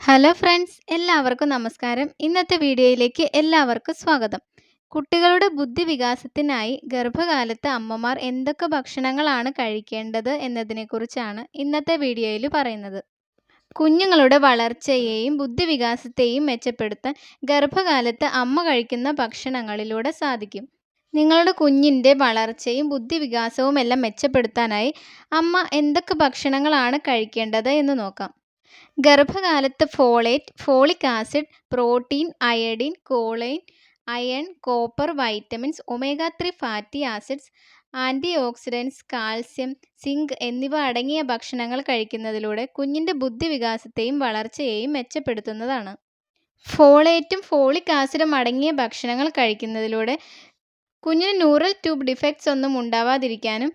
Hello friends, എല്ലാവർക്കും നമസ്കാരം. ഇന്നത്തെ വീഡിയോയിലേക്ക് എല്ലാവർക്കും സ്വാഗതം. കുട്ടികളുടെ ബുദ്ധി വികാസത്തിനായി ഗർഭകാലത്ത് അമ്മമാർ എന്തൊക്കെ ഭക്ഷണങ്ങളാണ് കഴിക്കേണ്ടത് എന്നതിനെക്കുറിച്ചാണ് ഇന്നത്തെ വീഡിയോയിൽ പറയുന്നത്. കുഞ്ഞുങ്ങളുടെ വളർച്ചയെയും ബുദ്ധിവികാസത്തെയും മെച്ചപ്പെടുത്താൻ ഗർഭകാലത്ത് അമ്മ കഴിക്കുന്ന ഭക്ഷണങ്ങളിലൂടെ സാധിക്കും. നിങ്ങളുടെ കുഞ്ഞിൻ്റെ വളർച്ചയും ബുദ്ധിവികാസവും എല്ലാം മെച്ചപ്പെടുത്താനായി അമ്മ എന്തൊക്കെ ഭക്ഷണങ്ങളാണ് കഴിക്കേണ്ടത് എന്ന് നോക്കാം. ഗർഭകാലത്ത് folate, folic acid, protein, iodine, choline, iron, copper, vitamins, omega three fatty acids, anti oxidants, calcium, zinc എന്നിവ അടങ്ങിയ ഭക്ഷണങ്ങൾ കഴിക്കുന്നതിലൂടെ കുഞ്ഞിൻ്റെ ബുദ്ധിവികാസത്തെയും വളർച്ചയെയും മെച്ചപ്പെടുത്തുന്നതാണ്. ഫോളേറ്റും ഫോളിക് ആസിഡും അടങ്ങിയ ഭക്ഷണങ്ങൾ കഴിക്കുന്നതിലൂടെ കുഞ്ഞിന് ന്യൂറൽ ട്യൂബ് ഡിഫക്ട്സ് ഒന്നും ഉണ്ടാവാതിരിക്കാനും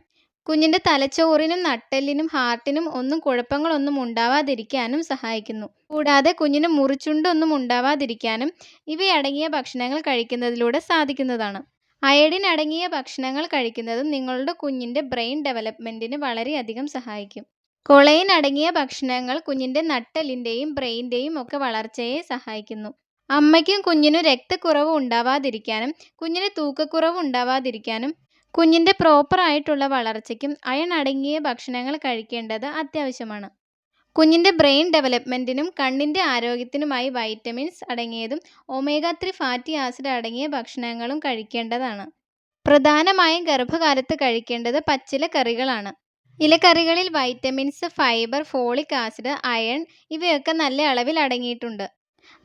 കുഞ്ഞിൻ്റെ തലച്ചോറിനും നട്ടെല്ലിനും ഹാർട്ടിനും ഒന്നും കുഴപ്പങ്ങളൊന്നും ഉണ്ടാവാതിരിക്കാനും സഹായിക്കുന്നു. കൂടാതെ കുഞ്ഞിന് മുറിച്ചുണ്ടൊന്നും ഉണ്ടാവാതിരിക്കാനും ഇവയടങ്ങിയ ഭക്ഷണങ്ങൾ കഴിക്കുന്നതിലൂടെ സാധിക്കുന്നതാണ്. അയഡിൻ അടങ്ങിയ ഭക്ഷണങ്ങൾ കഴിക്കുന്നതും നിങ്ങളുടെ കുഞ്ഞിൻ്റെ ബ്രെയിൻ ഡെവലപ്മെൻറ്റിന് വളരെയധികം സഹായിക്കും. കൊളൈൻ അടങ്ങിയ ഭക്ഷണങ്ങൾ കുഞ്ഞിൻ്റെ നട്ടെല്ലിൻ്റെയും ബ്രെയിൻ്റെയും ഒക്കെ വളർച്ചയെ സഹായിക്കുന്നു. അമ്മയ്ക്കും കുഞ്ഞിനും രക്തക്കുറവ് ഉണ്ടാവാതിരിക്കാനും കുഞ്ഞിന് തൂക്കക്കുറവ് ഉണ്ടാവാതിരിക്കാനും കുഞ്ഞിൻ്റെ പ്രോപ്പറായിട്ടുള്ള വളർച്ചയ്ക്കും അയൺ അടങ്ങിയ ഭക്ഷണങ്ങൾ കഴിക്കേണ്ടത് അത്യാവശ്യമാണ്. കുഞ്ഞിൻ്റെ ബ്രെയിൻ ഡെവലപ്മെൻറ്റിനും കണ്ണിൻ്റെ ആരോഗ്യത്തിനുമായി വൈറ്റമിൻസ് അടങ്ങിയതും ഒമേഗ-3 ഫാറ്റി ആസിഡ് അടങ്ങിയ ഭക്ഷണങ്ങളും കഴിക്കേണ്ടതാണ്. പ്രധാനമായും ഗർഭകാലത്ത് കഴിക്കേണ്ടത് പച്ചിലക്കറികളാണ്. ഇലക്കറികളിൽ vitamins, fibre, folic acid, iron ഇവയൊക്കെ നല്ല അളവിൽ അടങ്ങിയിട്ടുണ്ട്.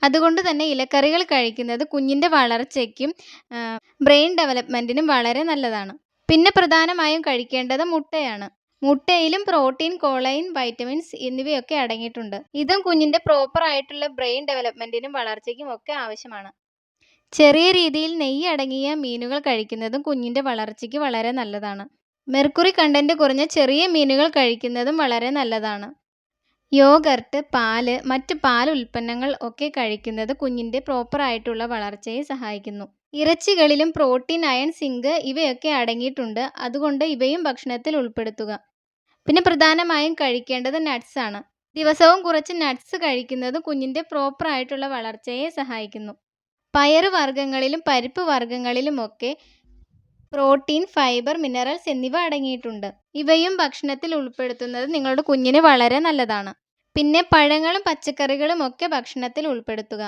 അതുകൊണ്ട് തന്നെ ഇലക്കറികൾ കഴിക്കുന്നത് കുഞ്ഞിൻ്റെ വളർച്ചയ്ക്കും ബ്രെയിൻ ഡെവലപ്മെൻറ്റിനും വളരെ നല്ലതാണ്. പിന്നെ പ്രധാനമായും കഴിക്കേണ്ടത് മുട്ടയാണ്. മുട്ടയിലും പ്രോട്ടീൻ, കോളൈൻ, വൈറ്റമിൻസ് എന്നിവയൊക്കെ അടങ്ങിയിട്ടുണ്ട്. ഇതും കുഞ്ഞിൻ്റെ പ്രോപ്പറായിട്ടുള്ള ബ്രെയിൻ ഡെവലപ്മെൻറ്റിനും വളർച്ചയ്ക്കും ഒക്കെ ആവശ്യമാണ്. ചെറിയ രീതിയിൽ നെയ്യ് അടങ്ങിയ മീനുകൾ കഴിക്കുന്നതും കുഞ്ഞിൻ്റെ വളർച്ചയ്ക്ക് വളരെ നല്ലതാണ്. മെർക്കുറി കണ്ടന്റ് കുറഞ്ഞ ചെറിയ മീനുകൾ കഴിക്കുന്നതും വളരെ നല്ലതാണ്. യോഗർട്ട്, പാല്, മറ്റ് പാൽ ഉൽപ്പന്നങ്ങൾ ഒക്കെ കഴിക്കുന്നത് കുഞ്ഞിൻ്റെ പ്രോപ്പറായിട്ടുള്ള വളർച്ചയെ സഹായിക്കുന്നു. ഇറച്ചികളിലും പ്രോട്ടീൻ, അയൺ, സിങ്ക് ഇവയൊക്കെ അടങ്ങിയിട്ടുണ്ട്. അതുകൊണ്ട് ഇവയും ഭക്ഷണത്തിൽ ഉൾപ്പെടുത്തുക. പിന്നെ പ്രധാനമായും കഴിക്കേണ്ടത് നട്ട്സ് ആണ്. ദിവസവും കുറച്ച് നട്ട്സ് കഴിക്കുന്നത് കുഞ്ഞിൻ്റെ പ്രോപ്പറായിട്ടുള്ള വളർച്ചയെ സഹായിക്കുന്നു. പയറുവർഗ്ഗങ്ങളിലും പരിപ്പ് വർഗ്ഗങ്ങളിലുമൊക്കെ പ്രോട്ടീൻ, ഫൈബർ, മിനറൽസ് എന്നിവ അടങ്ങിയിട്ടുണ്ട്. ഇവയും ഭക്ഷണത്തിൽ ഉൾപ്പെടുത്തുന്നത് നിങ്ങളുടെ കുഞ്ഞിന് വളരെ നല്ലതാണ്. പിന്നെ പഴങ്ങളും പച്ചക്കറികളും ഒക്കെ ഭക്ഷണത്തിൽ ഉൾപ്പെടുത്തുക.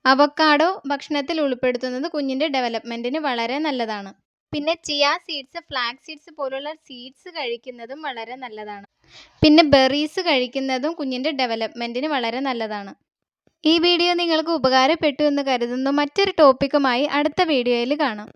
അവക്കാഡോ ഭക്ഷണത്തിൽ ഉൾപ്പെടുത്തുന്നത് കുഞ്ഞിൻ്റെ ഡെവലപ്മെൻറ്റിന് വളരെ നല്ലതാണ്. പിന്നെ ചിയ സീഡ്സ്, ഫ്ലാക്സ് സീഡ്സ് പോലുള്ള സീഡ്സ് കഴിക്കുന്നതും വളരെ നല്ലതാണ്. പിന്നെ ബെറീസ് കഴിക്കുന്നതും കുഞ്ഞിൻ്റെ ഡെവലപ്മെൻറ്റിന് വളരെ നല്ലതാണ്. ഈ വീഡിയോ നിങ്ങൾക്ക് ഉപകാരപ്പെട്ടു എന്ന് കരുതുന്നു. മറ്റൊരു ടോപ്പിക്കുമായി അടുത്ത വീഡിയോയിൽ കാണാം.